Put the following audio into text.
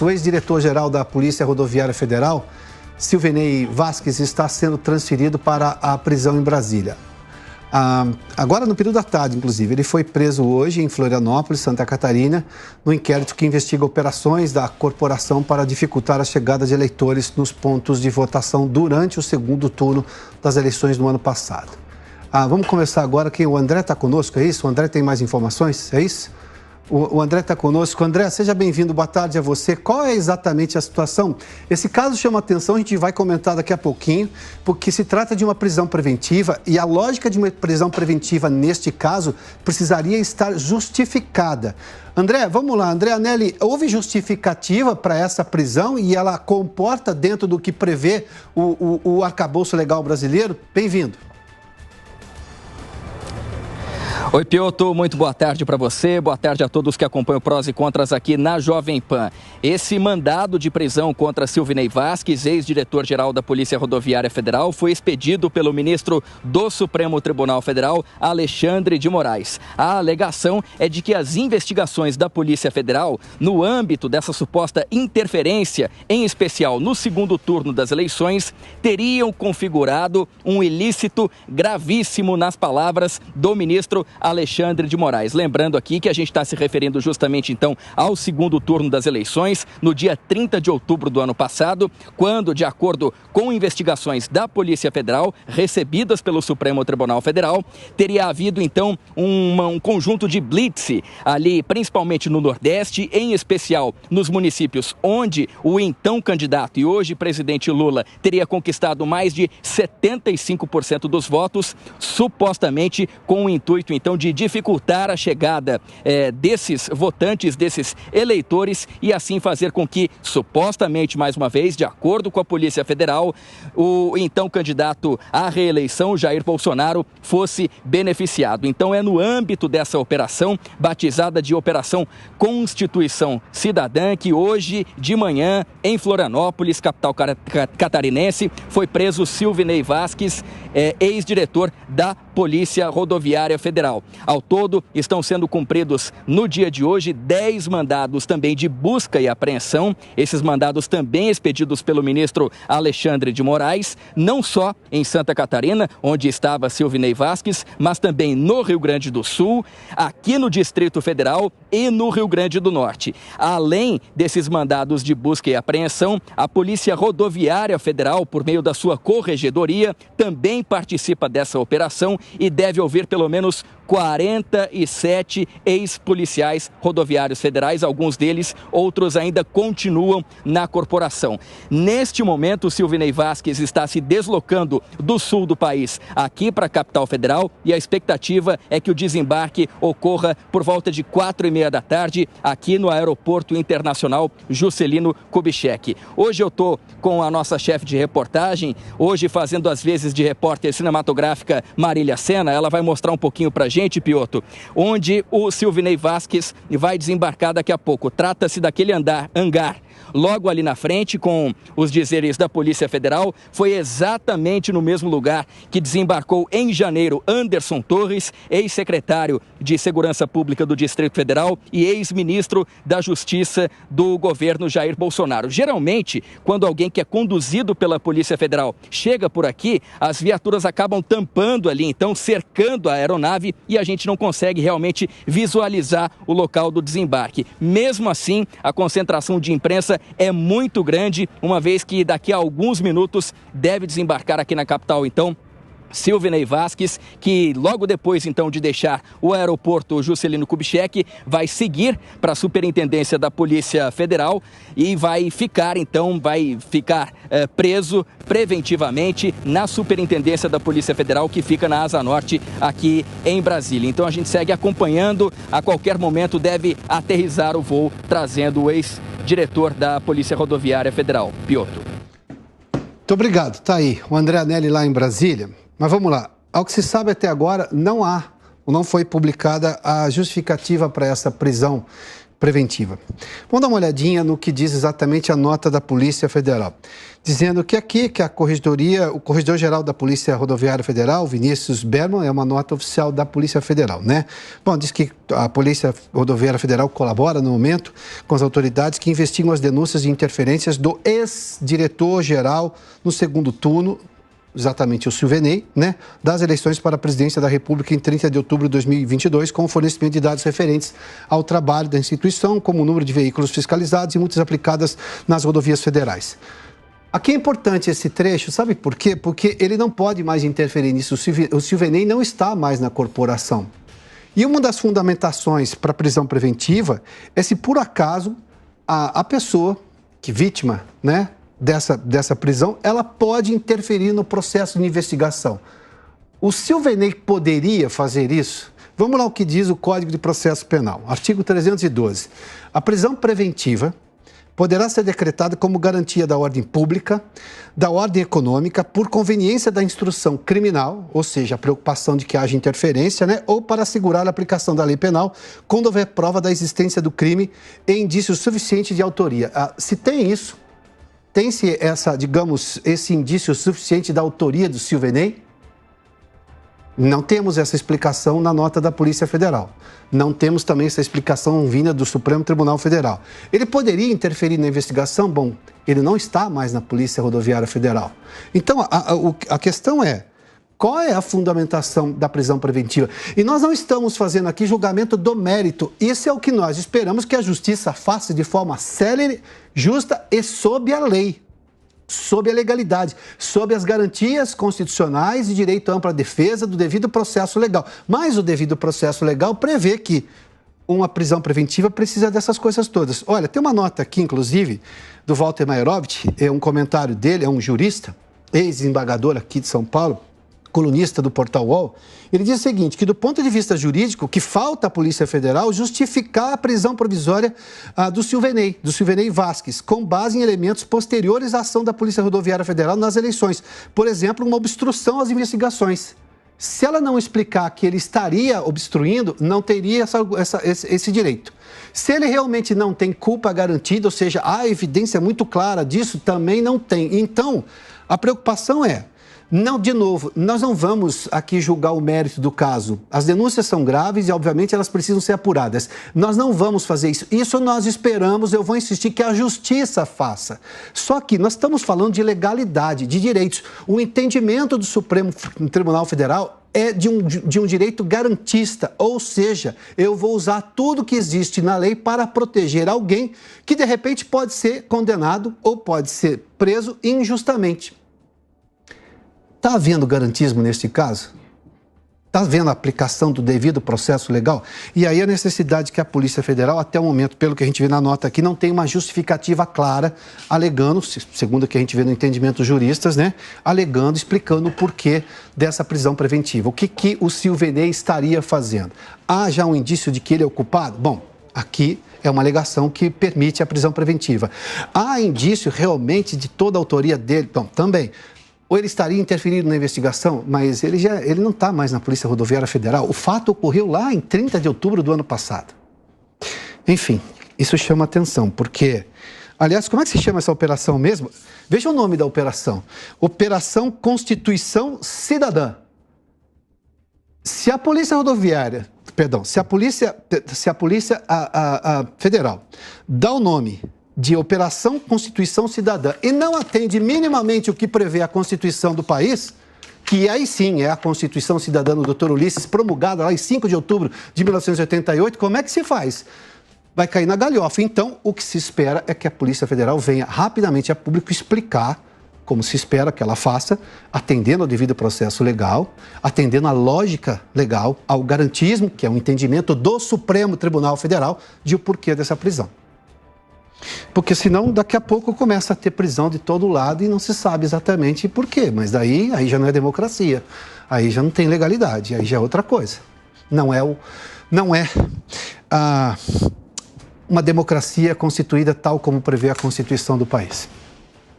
Santos. O ex-diretor-geral da Polícia Rodoviária Federal, Silvinei Vasquez, está sendo transferido para a prisão em Brasília. Agora, no período da tarde, inclusive, ele foi preso hoje em Florianópolis, Santa Catarina, no inquérito que investiga operações da corporação para dificultar a chegada de eleitores nos pontos de votação durante o segundo turno das eleições do ano passado. Vamos começar agora, que o André está conosco, é isso? O André tem mais informações, é isso? O André está conosco. André, seja bem-vindo, boa tarde a você. Qual é exatamente a situação? Esse caso chama atenção, a gente vai comentar daqui a pouquinho, porque se trata de uma prisão preventiva e a lógica de uma prisão preventiva, neste caso, precisaria estar justificada. André, vamos lá. André Anelli, houve justificativa para essa prisão e ela comporta dentro do que prevê o arcabouço legal brasileiro? Bem-vindo. Oi, Piotr, muito boa tarde para você, boa tarde a todos que acompanham o Prós e Contras aqui na Jovem Pan. Esse mandado de prisão contra Silvinei Vasquez, ex-diretor-geral da Polícia Rodoviária Federal, foi expedido pelo ministro do Supremo Tribunal Federal, Alexandre de Moraes. A alegação é de que as investigações da Polícia Federal, no âmbito dessa suposta interferência, em especial no segundo turno das eleições, teriam configurado um ilícito gravíssimo, nas palavras do ministro Alexandre de Moraes. Lembrando aqui que a gente está se referindo justamente então ao segundo turno das eleições, no dia 30 de outubro do ano passado, quando, de acordo com investigações da Polícia Federal, recebidas pelo Supremo Tribunal Federal, teria havido então um conjunto de blitz ali, principalmente no Nordeste, em especial nos municípios onde o então candidato e hoje presidente Lula teria conquistado mais de 75% dos votos, supostamente com o intuito então de dificultar a chegada desses votantes, desses eleitores, e assim fazer com que, supostamente, mais uma vez, de acordo com a Polícia Federal, o então candidato à reeleição, Jair Bolsonaro, fosse beneficiado. Então é no âmbito dessa operação, batizada de Operação Constituição Cidadã, que hoje de manhã, em Florianópolis, capital catarinense, foi preso Silvinei Vasquez, ex-diretor da Polícia Rodoviária Federal. Ao todo, estão sendo cumpridos no dia de hoje 10 mandados também de busca e apreensão. Esses mandados também expedidos pelo ministro Alexandre de Moraes, não só em Santa Catarina, onde estava Silvinei Vasquez, mas também no Rio Grande do Sul, aqui no Distrito Federal e no Rio Grande do Norte. Além desses mandados de busca e apreensão, a Polícia Rodoviária Federal, por meio da sua corregedoria, também participa dessa operação e deve ouvir pelo menos 47 ex-policiais rodoviários federais, alguns deles, outros ainda continuam na corporação. Neste momento, o Silvinei Vasquez está se deslocando do sul do país aqui para a capital federal e a expectativa é que o desembarque ocorra por volta de 4h30 da tarde aqui no Aeroporto Internacional Juscelino Kubitschek. Hoje eu estou com a nossa chefe de reportagem, hoje fazendo as vezes de repórter cinematográfica Marília Sena. Ela vai mostrar um pouquinho para a gente, Piotr, onde o Silvinei Vasquez vai desembarcar daqui a pouco. Trata-se daquele hangar logo ali na frente, com os dizeres da Polícia Federal. Foi exatamente no mesmo lugar que desembarcou em janeiro Anderson Torres, ex-secretário de Segurança Pública do Distrito Federal e ex-ministro da Justiça do governo Jair Bolsonaro. Geralmente, quando alguém que é conduzido pela Polícia Federal chega por aqui, as viaturas acabam tampando ali, então cercando a aeronave, e a gente não consegue realmente visualizar o local do desembarque. Mesmo assim, a concentração de imprensa é muito grande, uma vez que daqui a alguns minutos deve desembarcar aqui na capital, então, Silvinei Vasquez, que logo depois, então, de deixar o aeroporto Juscelino Kubitschek, vai seguir para a Superintendência da Polícia Federal e vai ficar preso preventivamente na Superintendência da Polícia Federal, que fica na Asa Norte, aqui em Brasília. Então, a gente segue acompanhando. A qualquer momento deve aterrissar o voo, trazendo o ex-diretor da Polícia Rodoviária Federal, Piotr. Muito obrigado. Tá aí o André Anelli lá em Brasília. Mas vamos lá. Ao que se sabe até agora, não foi publicada a justificativa para essa prisão preventiva. Vamos dar uma olhadinha no que diz exatamente a nota da Polícia Federal. Dizendo que aqui, que o Corregedor-Geral da Polícia Rodoviária Federal, Vinícius Berman, é uma nota oficial da Polícia Federal, né? Bom, diz que a Polícia Rodoviária Federal colabora no momento com as autoridades que investigam as denúncias de interferências do ex-diretor-geral no segundo turno, exatamente o Silvinei, né, das eleições para a presidência da República em 30 de outubro de 2022, com o fornecimento de dados referentes ao trabalho da instituição, como o número de veículos fiscalizados e multas aplicadas nas rodovias federais. Aqui é importante esse trecho, sabe por quê? Porque ele não pode mais interferir nisso. O Silvinei não está mais na corporação. E uma das fundamentações para a prisão preventiva é se, por acaso, a pessoa, que vítima, né, dessa prisão, ela pode interferir no processo de investigação. O Silvinei poderia fazer isso? Vamos lá o que diz o Código de Processo Penal, artigo 312. A prisão preventiva poderá ser decretada como garantia da ordem pública, da ordem econômica, por conveniência da instrução criminal, ou seja, a preocupação de que haja interferência, né, ou para assegurar a aplicação da lei penal, quando houver prova da existência do crime e indício suficiente de autoria. Se tem isso, tem-se esse indício suficiente da autoria do Silvinei? Não temos essa explicação na nota da Polícia Federal. Não temos também essa explicação vinda do Supremo Tribunal Federal. Ele poderia interferir na investigação? Bom, ele não está mais na Polícia Rodoviária Federal. Então, a questão é, qual é a fundamentação da prisão preventiva? E nós não estamos fazendo aqui julgamento do mérito. Isso é o que nós esperamos que a Justiça faça de forma célere, justa e sob a lei, sob a legalidade, sob as garantias constitucionais de direito à ampla defesa do devido processo legal. Mas o devido processo legal prevê que uma prisão preventiva precisa dessas coisas todas. Olha, tem uma nota aqui, inclusive, do Walter Maierovitch, é um comentário dele, é um jurista, ex-desembargador aqui de São Paulo, colunista do Portal UOL, ele diz o seguinte, que do ponto de vista jurídico, que falta à Polícia Federal justificar a prisão provisória do Silvinei Vasquez, com base em elementos posteriores à ação da Polícia Rodoviária Federal nas eleições. Por exemplo, uma obstrução às investigações. Se ela não explicar que ele estaria obstruindo, não teria esse direito. Se ele realmente não tem culpa garantida, ou seja, há evidência muito clara disso, também não tem. Então, a preocupação é, não, de novo, nós não vamos aqui julgar o mérito do caso. As denúncias são graves e, obviamente, elas precisam ser apuradas. Nós não vamos fazer isso. Isso nós esperamos, eu vou insistir que a Justiça faça. Só que nós estamos falando de legalidade, de direitos. O entendimento do Supremo Tribunal Federal é de um direito garantista, ou seja, eu vou usar tudo que existe na lei para proteger alguém que, de repente, pode ser condenado ou pode ser preso injustamente. Está havendo garantismo neste caso? Está havendo a aplicação do devido processo legal? E aí a necessidade que a Polícia Federal, até o momento, pelo que a gente vê na nota aqui, não tem uma justificativa clara, alegando, segundo o que a gente vê no entendimento dos juristas, né? Alegando, explicando o porquê dessa prisão preventiva. O que o Silvinei estaria fazendo? Há já um indício de que ele é o culpado? Bom, aqui é uma alegação que permite a prisão preventiva. Há indício realmente de toda a autoria dele? Bom, também. Ou ele estaria interferindo na investigação, mas ele não está mais na Polícia Rodoviária Federal. O fato ocorreu lá em 30 de outubro do ano passado. Enfim, isso chama atenção, porque... Aliás, como é que se chama essa operação mesmo? Veja o nome da operação. Operação Constituição Cidadã. Se a Polícia Rodoviária... Perdão, se a Polícia Federal dá o nome de Operação Constituição Cidadã e não atende minimamente o que prevê a Constituição do país, que aí sim é a Constituição Cidadã do Dr. Ulisses, promulgada lá em 5 de outubro de 1988, como é que se faz? Vai cair na galhofa. Então, o que se espera é que a Polícia Federal venha rapidamente a público explicar, como se espera que ela faça, atendendo ao devido processo legal, atendendo à lógica legal, ao garantismo, que é um entendimento do Supremo Tribunal Federal, de o porquê dessa prisão. Porque senão daqui a pouco começa a ter prisão de todo lado e não se sabe exatamente por quê. Mas aí já não é democracia, aí já não tem legalidade, aí já é outra coisa. Não é uma democracia constituída tal como prevê a Constituição do país.